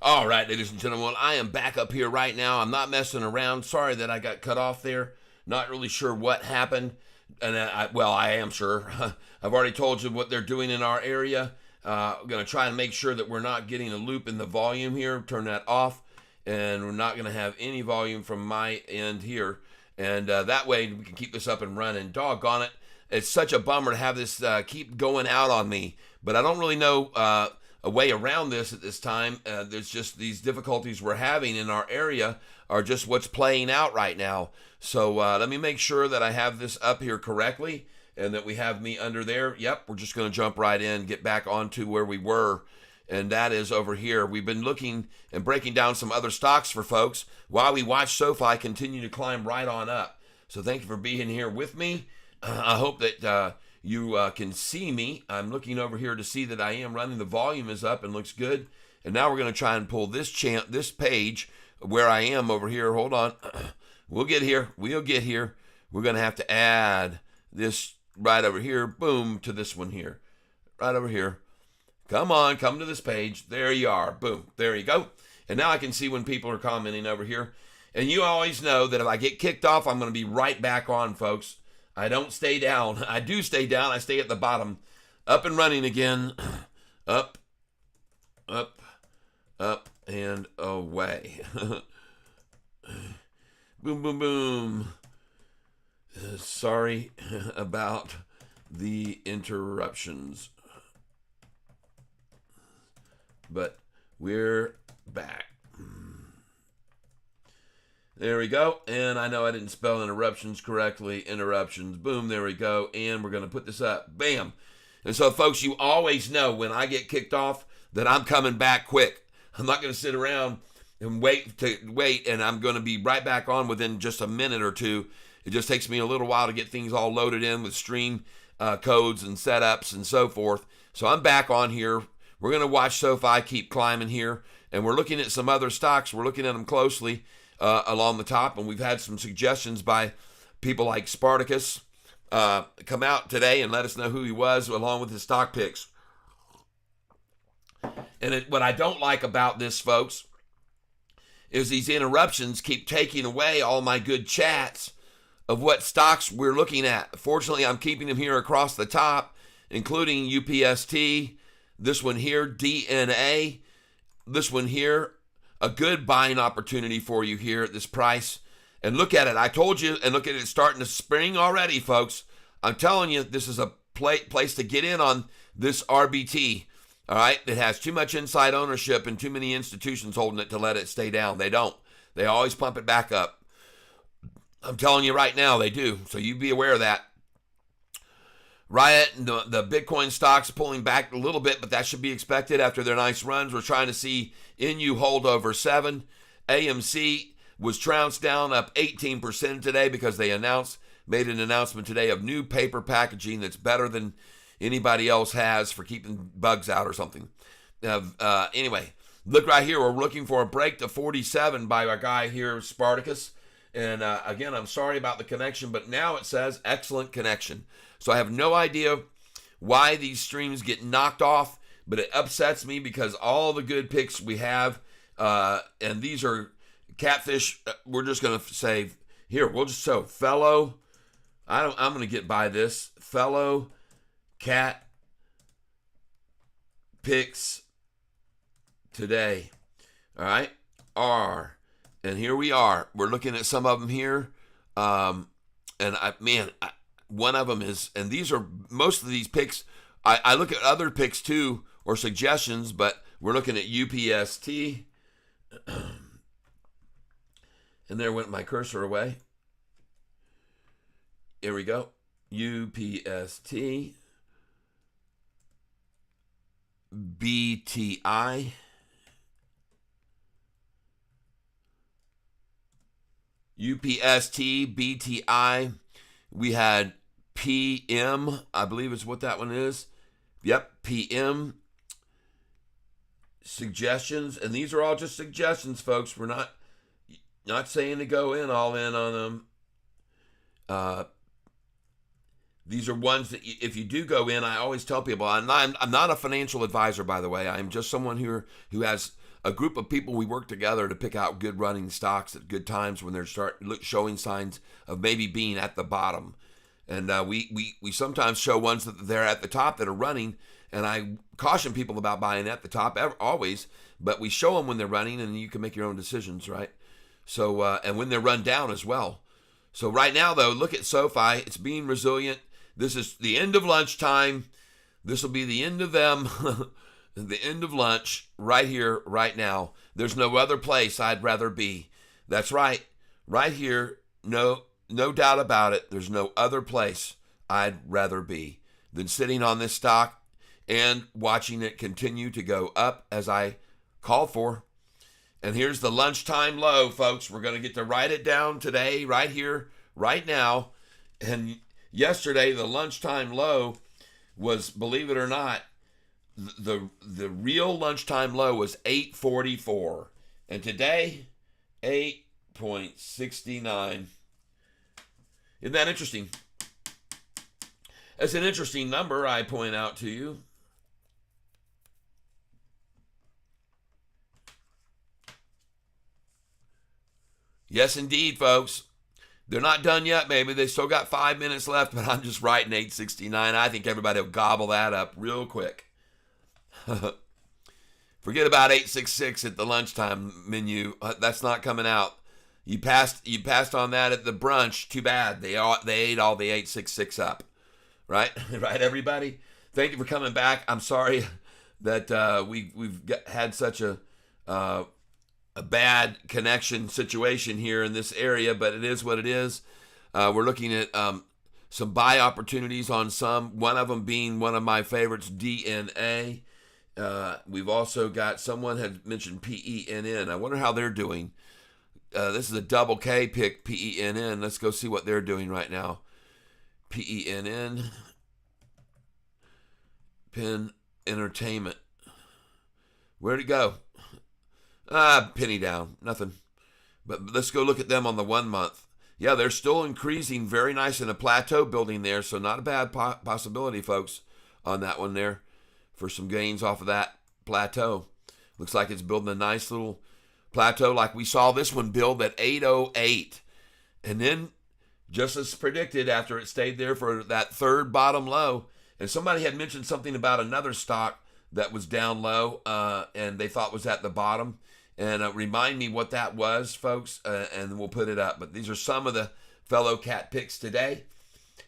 All right, ladies and gentlemen, I am back up here right now. I'm not messing around. Sorry that I got cut off there. Not really sure what happened. And I am sure. I've already told you what they're doing in our area. I'm going to try and make sure that we're not getting a loop in the volume here. Turn that off. And we're not going to have any volume from my end here. And that way we can keep this up and running. Doggone it. It's such a bummer to have this keep going out on me. But I don't really know a way around this at this time. There's just these difficulties we're having in our area are just what's playing out right now. So let me make sure that I have this up here correctly and that we have me under there. Yep, we're just going to jump right in, get back onto where we were, and that is over here. We've been looking and breaking down some other stocks for folks while we watch SOFI continue to climb right on up. So thank you for being here with me. I hope that you can see me. I'm looking over here to see that I am running. The volume is up and looks good. And now we're going to try and pull this page where I am over here. Hold on. We'll get here. We'll get here. We're going to have to add this right over here. Boom, to this one here. Right over here. Come on, come to this page. There you are. Boom. There you go. And now I can see when people are commenting over here. And you always know that if I get kicked off, I'm going to be right back on, folks. I don't stay down. I do stay down. I stay at the bottom. Up and running again. Up, up, up, and away. Boom, boom, boom. Sorry about the interruptions. But we're back. There we go. And I know I didn't spell interruptions correctly. Interruptions. Boom. There we go. And we're going to put this up. Bam. And so, folks, you always know when I get kicked off that I'm coming back quick. I'm not going to sit around and wait, and I'm going to be right back on within just a minute or two. It just takes me a little while to get things all loaded in with stream codes and setups and so forth. So I'm back on here. We're going to watch SOFI keep climbing here. And we're looking at some other stocks. We're looking at them closely. Along the top, and we've had some suggestions by people like Spartacus come out today and let us know who he was along with his stock picks. And what I don't like about this, folks, is these interruptions keep taking away all my good chats of what stocks we're looking at. Fortunately, I'm keeping them here across the top, including UPST, this one here, DNA, this one here, a good buying opportunity for you here at this price. And look at it. I told you, and look at it starting to spring already, folks. I'm telling you, this is a place to get in on this RBT. All right? It has too much inside ownership and too many institutions holding it to let it stay down. They don't. They always pump it back up. I'm telling you right now, they do. So you be aware of that. Riot and the Bitcoin stocks pulling back a little bit, but that should be expected after their nice runs. We're trying to see NU hold over 7. AMC was trounced down up 18% today because they made an announcement today of new paper packaging that's better than anybody else has for keeping bugs out or something. Anyway, look right here. We're looking for a break to 47 by our guy here, Spartacus. And again, I'm sorry about the connection, but now it says excellent connection. So I have no idea why these streams get knocked off, but it upsets me because all the good picks we have, and these are catfish. We're just going to say, here, we'll just show fellow. I'm going to get by this. Fellow cat picks today. All right. And here we are. We're looking at some of them here. One of them is, and these are, most of these picks, I look at other picks too, or suggestions, but we're looking at UPST. And there went my cursor away. Here we go. UPST. BTI. UPST, BTI. We had PM, I believe is what that one is. Yep, PM. Suggestions, and these are all just suggestions, folks. We're not saying to go all in on them. These are ones that if you do go in, I always tell people, I'm not a financial advisor, by the way. I'm just someone who has a group of people. We work together to pick out good running stocks at good times when they're showing signs of maybe being at the bottom. And we sometimes show ones that they're at the top that are running, and I caution people about buying at the top always, but we show them when they're running, and you can make your own decisions, right? So, and when they're run down as well. So right now, though, look at SoFi. It's being resilient. This is the end of lunchtime. This will be the end of them, the end of lunch right here, right now. There's no other place I'd rather be. That's right, right here, no doubt about it. There's no other place I'd rather be than sitting on this stock and watching it continue to go up as I called for. And here's the lunchtime low, folks. We're going to get to write it down today, right here, right now. And yesterday, the lunchtime low was, believe it or not, the real lunchtime low was 8.44. And today, 8.69. Isn't that interesting? It's an interesting number, I point out to you. Yes, indeed, folks. They're not done yet, maybe. They still got 5 minutes left, but I'm just writing 869. I think everybody will gobble that up real quick. Forget about 866 at the lunchtime menu. That's not coming out. You passed on that at the brunch. Too bad. They ate all the 866 up. Right? Right, everybody? Thank you for coming back. I'm sorry that we've had such a bad connection situation here in this area, but it is what it is. We're looking at some buy opportunities on some, one of them being one of my favorites, DNA. We've also got, someone had mentioned PENN. I wonder how they're doing. This is a double K pick, PENN. Let's go see what they're doing right now. PENN, Penn Entertainment. Where'd it go? Penny down, nothing. But let's go look at them on the 1 month. Yeah, they're still increasing very nice in a plateau building there, so not a bad possibility, folks, on that one there for some gains off of that plateau. Looks like it's building a nice little plateau like we saw this one build at 808. And then, just as predicted, after it stayed there for that third bottom low, and somebody had mentioned something about another stock that was down low and they thought was at the bottom. And remind me what that was, folks, and we'll put it up. But these are some of the fellow cat picks today.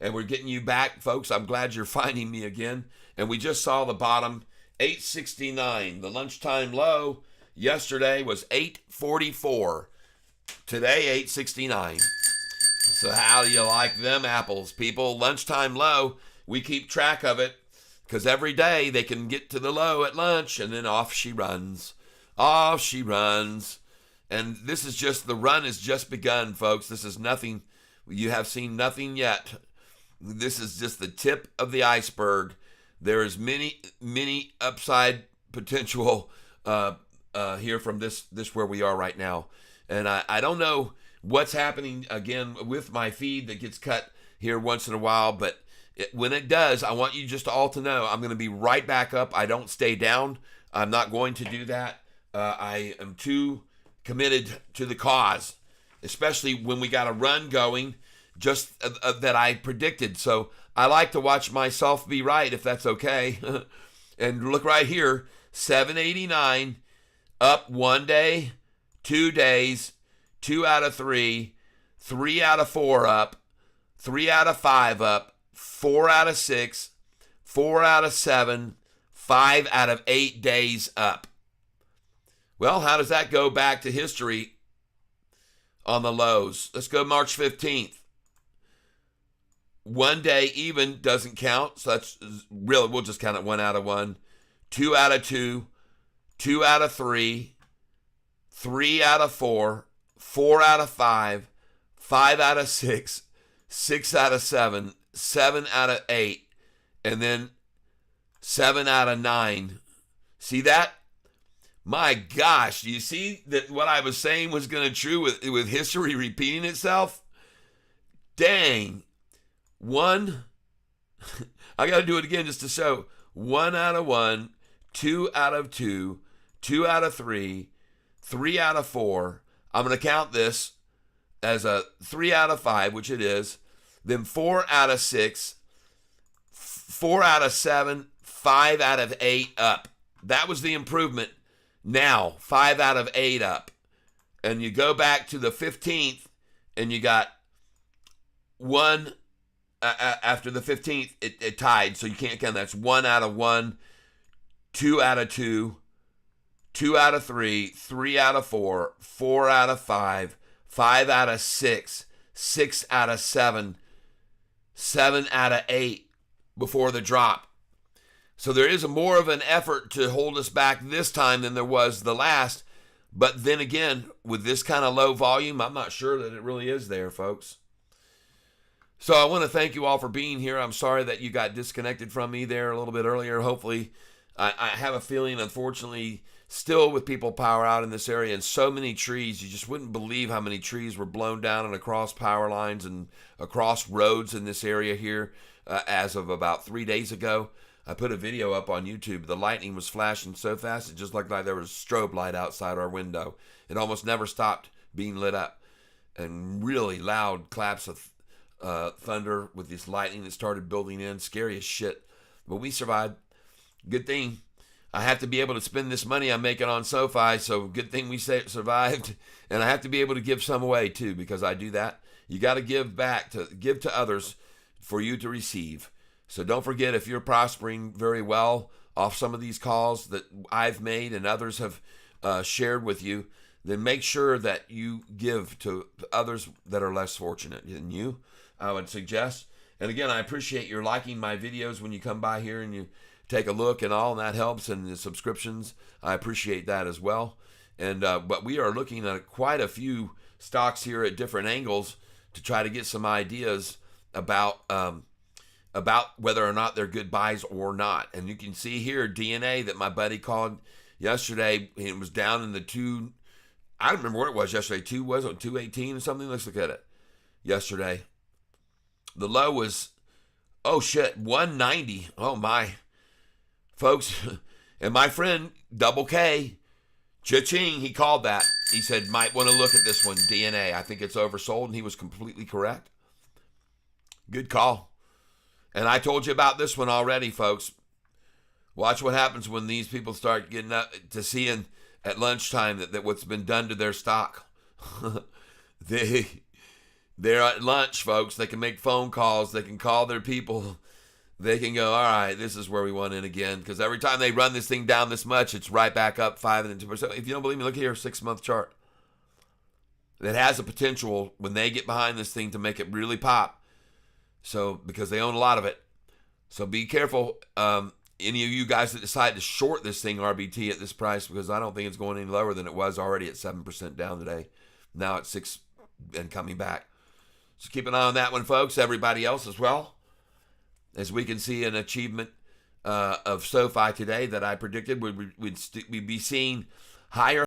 And we're getting you back, folks. I'm glad you're finding me again. And we just saw the bottom, 869. The lunchtime low yesterday was 844. Today, 869. So how do you like them apples, people? Lunchtime low, we keep track of it because every day they can get to the low at lunch and then off she runs. Off she runs. And this is just, the run has just begun, folks. This is nothing. You have seen nothing yet. This is just the tip of the iceberg. There is many upside potential here from this where we are right now. And I don't know what's happening again with my feed that gets cut here once in a while, but when it does, I want you just all to know I'm going to be right back up. I don't stay down. I'm not going to do that. I am too committed to the cause, especially when we got a run going, just that I predicted. So I like to watch myself be right, if that's okay. And look right here, 789, up 1 day, 2 days, 2 out of 3, 3 out of 4 up, 3 out of 5 up, 4 out of 6, 4 out of 7, 5 out of 8 days up. Well, how does that go back to history on the lows? Let's go March 15th. 1 day even doesn't count, so that's really, we'll just count it 1 out of 1, 2 out of 2, 2 out of 3, 3 out of 4, 4 out of 5, 5 out of 6, 6 out of 7, 7 out of 8, and then 7 out of 9. See that? My gosh, do you see that what I was saying was going to be true with history repeating itself? Dang. I got to do it again just to show. 1 out of 1, 2 out of 2, 2 out of 3, 3 out of 4. I'm going to count this as a 3 out of 5, which it is. Then 4 out of 6, 4 out of 7, 5 out of 8 up. That was the improvement. Now, 5 out of 8 up. And you go back to the 15th, and you got 1 after the 15th, it tied, so you can't count. That's 1 out of 1, 2 out of 2, 2 out of 3, 3 out of 4, 4 out of 5, 5 out of 6, 6 out of 7, 7 out of 8 before the drop. So there is more of an effort to hold us back this time than there was the last. But then again, with this kind of low volume, I'm not sure that it really is there, folks. So I want to thank you all for being here. I'm sorry that you got disconnected from me there a little bit earlier. Hopefully, I have a feeling, unfortunately, still with people power out in this area and so many trees, you just wouldn't believe how many trees were blown down and across power lines and across roads in this area here as of about 3 days ago. I put a video up on YouTube. The lightning was flashing so fast it just looked like there was a strobe light outside our window. It almost never stopped being lit up. And really loud claps of thunder with this lightning that started building in. Scary as shit. But we survived. Good thing. I have to be able to spend this money I'm making on SoFi, so good thing we survived. And I have to be able to give some away too, because I do that. You got to give back, to give to others for you to receive. So don't forget, if you're prospering very well off some of these calls that I've made and others have shared with you, then make sure that you give to others that are less fortunate than you, I would suggest. And again, I appreciate your liking my videos when you come by here and you take a look and all, and that helps. And the subscriptions, I appreciate that as well. And but we are looking at quite a few stocks here at different angles to try to get some ideas about whether or not they're good buys or not. And you can see here DNA that my buddy called yesterday. It was down in the two. I don't remember where it was yesterday. Was it 218 or something? Let's look at it. Yesterday, the low was, oh shit, 190. Oh my, folks. And my friend Double K, Cha-ching, he called that. He said, might want to look at this one, DNA. I think it's oversold, and he was completely correct. Good call. And I told you about this one already, folks. Watch what happens when these people start getting up to seeing at lunchtime that what's been done to their stock. They're at lunch, folks. They can make phone calls. They can call their people. They can go, all right, this is where we want in again. Because every time they run this thing down this much, it's right back up 5 and 2%. If you don't believe me, look here, 6-month chart. That has a potential when they get behind this thing to make it really pop. So, because they own a lot of it. So be careful, any of you guys that decide to short this thing RBT at this price, because I don't think it's going any lower than it was already at 7% down today. Now it's 6 and coming back. So keep an eye on that one, folks. Everybody else as well. As we can see an achievement of SoFi today that I predicted we'd be seeing higher